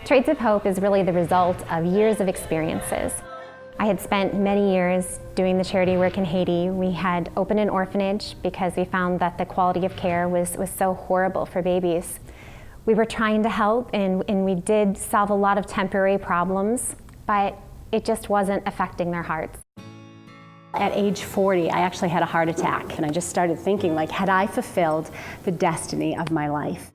Trades of Hope is really the result of years of experiences. I had spent many years doing the charity work in Haiti. We had opened an orphanage because we found that the quality of care was so horrible for babies. We were trying to help, and we did solve a lot of temporary problems, but it just wasn't affecting their hearts. At age 40, I actually had a heart attack, and I just started thinking, like, had I fulfilled the destiny of my life?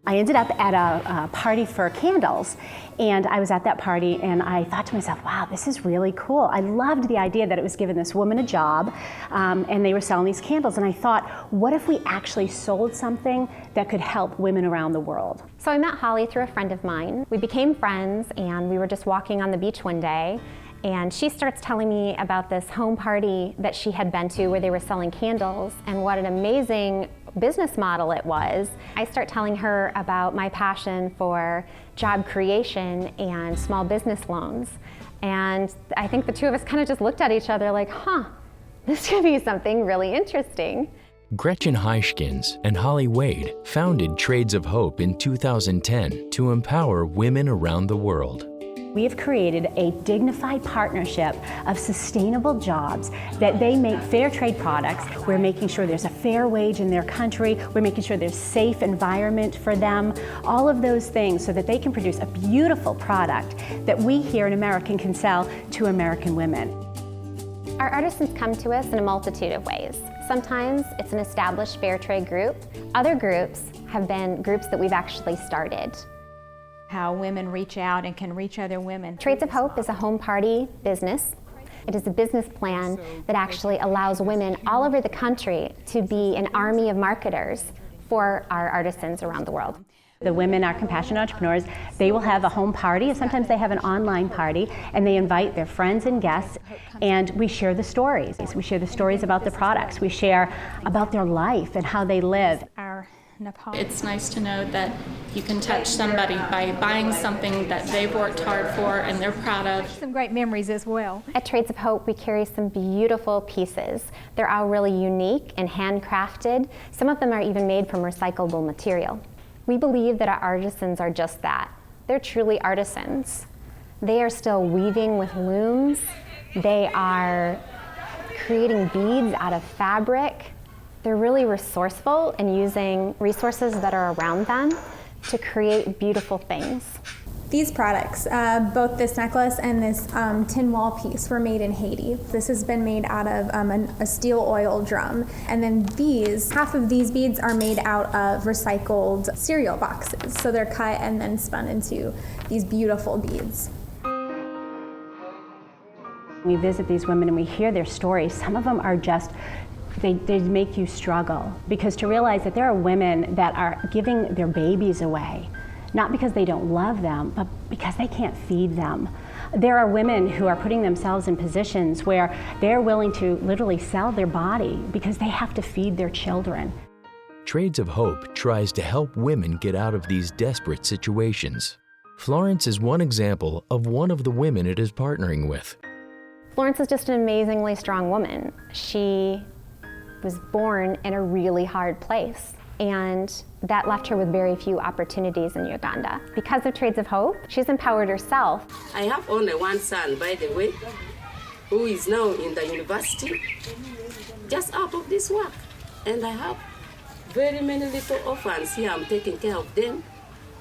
I ended up at a party for candles, and I was at that party and I thought to myself, wow, this is really cool. I loved the idea that it was giving this woman a job, and they were selling these candles, and I thought, what if we actually sold something that could help women around the world? So I met Holly through a friend of mine. We became friends, and we were just walking on the beach one day, and she starts telling me about this home party that she had been to where they were selling candles and what an amazing business model it was. I start telling her about my passion for job creation and small business loans. And I think the two of us kind of just looked at each other like, this could be something really interesting. Gretchen Heischkins and Holly Wade founded Trades of Hope in 2010 to empower women around the world. We have created a dignified partnership of sustainable jobs that they make fair trade products. We're making sure there's a fair wage in their country. We're making sure there's a safe environment for them. All of those things so that they can produce a beautiful product that we here in America can sell to American women. Our artisans come to us in a multitude of ways. Sometimes it's an established fair trade group. Other groups have been groups that we've actually started. How women reach out and can reach other women. Trades of Hope is a home party business. It is a business plan that actually allows women all over the country to be an army of marketers for our artisans around the world. The women are compassionate entrepreneurs. They will have a home party, and sometimes they have an online party, and they invite their friends and guests, and we share the stories. We share the stories about the products. We share about their life and how they live. It's nice to know that you can touch somebody by buying something that they've worked hard for and they're proud of. Some great memories as well. At Trades of Hope, we carry some beautiful pieces. They're all really unique and handcrafted. Some of them are even made from recyclable material. We believe that our artisans are just that. They're truly artisans. They are still weaving with looms. They are creating beads out of fabric. They're really resourceful and using resources that are around them to create beautiful things. These products, both this necklace and this tin wall piece, were made in Haiti. This has been made out of a steel oil drum. And then half of these beads are made out of recycled cereal boxes. So they're cut and then spun into these beautiful beads. We visit these women and we hear their stories. Some of them are just they make you struggle, because to realize that there are women that are giving their babies away, not because they don't love them, but because they can't feed them. There are women who are putting themselves in positions where they're willing to literally sell their body because they have to feed their children. Trades of Hope tries to help women get out of these desperate situations. Florence is one example of one of the women it is partnering with. Florence is just an amazingly strong woman. She was born in a really hard place, and that left her with very few opportunities in Uganda. Because of Trades of Hope, she's empowered herself. I have only one son, by the way, who is now in the university, just out of this work. And I have very many little orphans here. I'm taking care of them.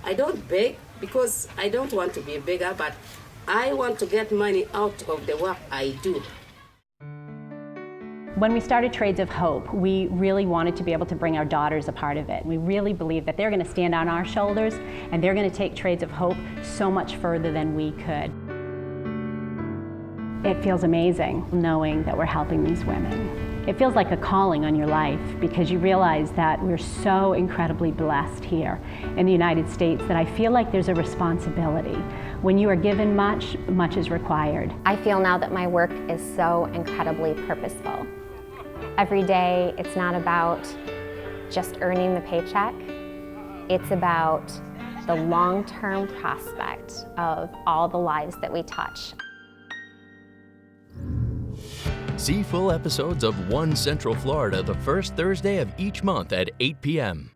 I don't beg because I don't want to be a beggar, but I want to get money out of the work I do. When we started Trades of Hope, we really wanted to be able to bring our daughters a part of it. We really believe that they're going to stand on our shoulders and they're going to take Trades of Hope so much further than we could. It feels amazing knowing that we're helping these women. It feels like a calling on your life, because you realize that we're so incredibly blessed here in the United States that I feel like there's a responsibility. When you are given much, much is required. I feel now that my work is so incredibly purposeful. Every day, it's not about just earning the paycheck. It's about the long-term prospect of all the lives that we touch. See full episodes of One Central Florida the first Thursday of each month at 8 p.m.